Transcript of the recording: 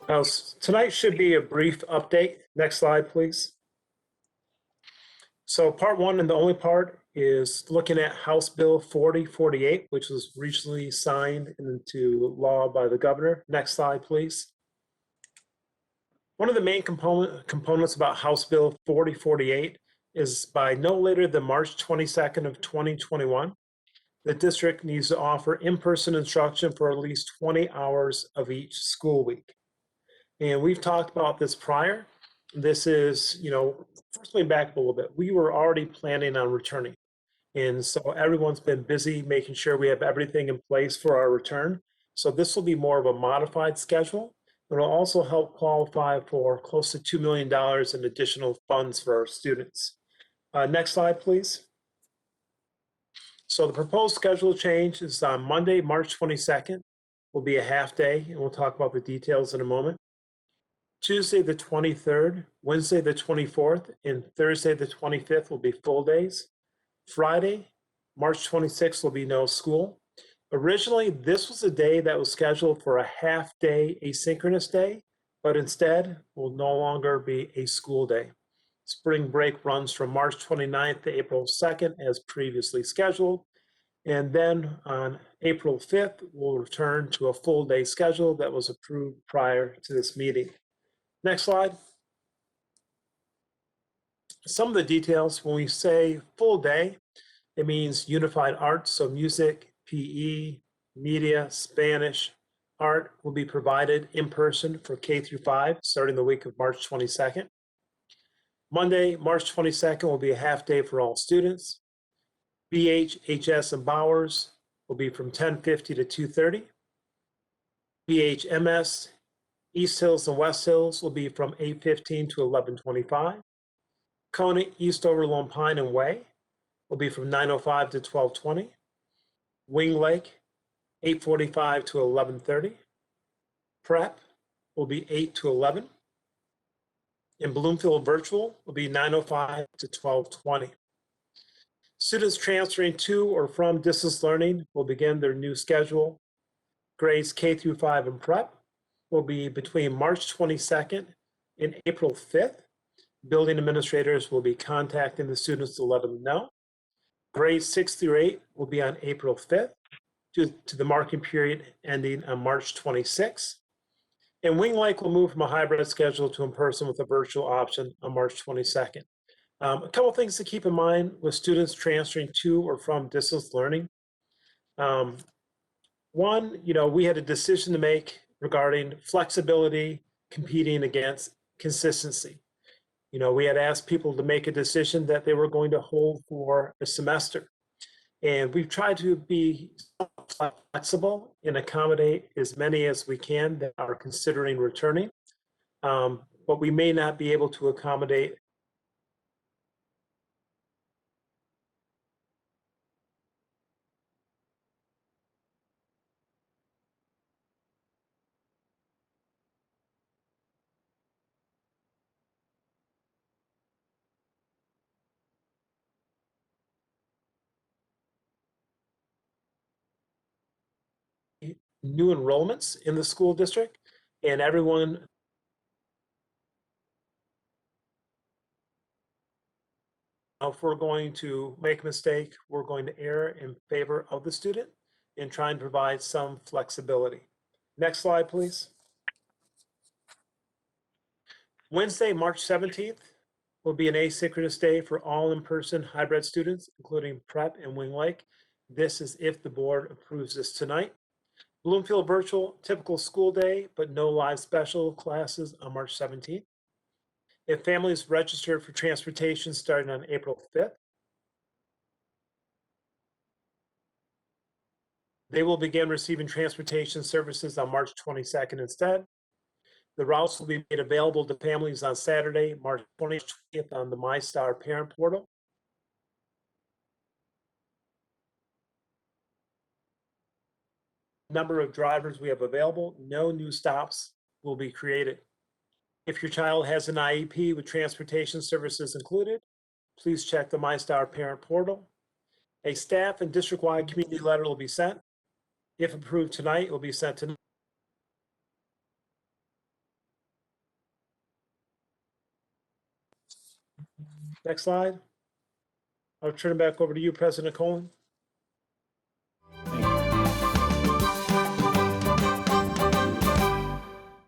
Tonight should be a brief update. Next slide, please. So part one, and the only part, is looking at House Bill 4048, which was recently signed into law by the governor. Next slide, please. One of the main components about House Bill 4048 is by no later than March 22nd of 2021, the district needs to offer in-person instruction for at least 20 hours of each school week. And we've talked about this prior. This is, first going back a little bit, we were already planning on returning. And so everyone's been busy making sure we have everything in place for our return. So this will be more of a modified schedule. It'll also help qualify for close to $2 million in additional funds for our students. Next slide, please. So the proposed schedule change is on Monday, March 22nd, will be a half day, and we'll talk about the details in a moment. Tuesday the 23rd, Wednesday the 24th, and Thursday the 25th will be full days. Friday, March 26th will be no school. Originally, this was a day that was scheduled for a half-day asynchronous day, but instead will no longer be a school day. Spring break runs from March 29th to April 2nd as previously scheduled. And then on April 5th, we'll return to a full day schedule that was approved prior to this meeting. Next slide. Some of the details, when we say full day, it means unified arts, so music, PE, media, Spanish, art will be provided in person for K through 5 starting the week of March 22nd. Monday, March 22nd will be a half day for all students. BHS and Bowers will be from 10:50 to 2:30. BHMS, East Hills and West Hills will be from 8:15 to 11:25. Coney, Eastover, Lone Pine, and Way will be from 9:05 to 12:20. Wing Lake, 8:45 to 11:30. Prep will be 8 to 11. And Bloomfield Virtual will be 9:05 to 12:20. Students transferring to or from distance learning will begin their new schedule. Grades K through 5 and prep will be between March 22nd and April 5th. Building administrators will be contacting the students to let them know. Grades 6 through 8 will be on April 5th to the marking period ending on March 26th. And Wing Lake will move from a hybrid schedule to in-person with a virtual option on March 22nd. A couple things to keep in mind with students transferring to or from distance learning. One, we had a decision to make regarding flexibility competing against consistency. We had asked people to make a decision that they were going to hold for a semester. And we've tried to be flexible and accommodate as many as we can that are considering returning. But we may not be able to accommodate new enrollments in the school district, and everyone if we're going to make a mistake, we're going to err in favor of the student and try and provide some flexibility. Next slide, please. Wednesday, March 17th will be an asynchronous day for all in-person hybrid students, including prep and Wing Lake. This is if the board approves this tonight. Bloomfield virtual, typical school day, but no live special classes on March 17th. If families registered for transportation starting on April 5th, they will begin receiving transportation services on March 22nd instead. The routes will be made available to families on Saturday, March 20th on the MyStar parent portal. Number of drivers we have available, no new stops will be created. If your child has an IEP with transportation services included, please check the MyStar parent portal. A staff and district-wide community letter will be sent. If approved tonight, it will be sent tonight. Next slide. I'll turn it back over to you, President Cohen.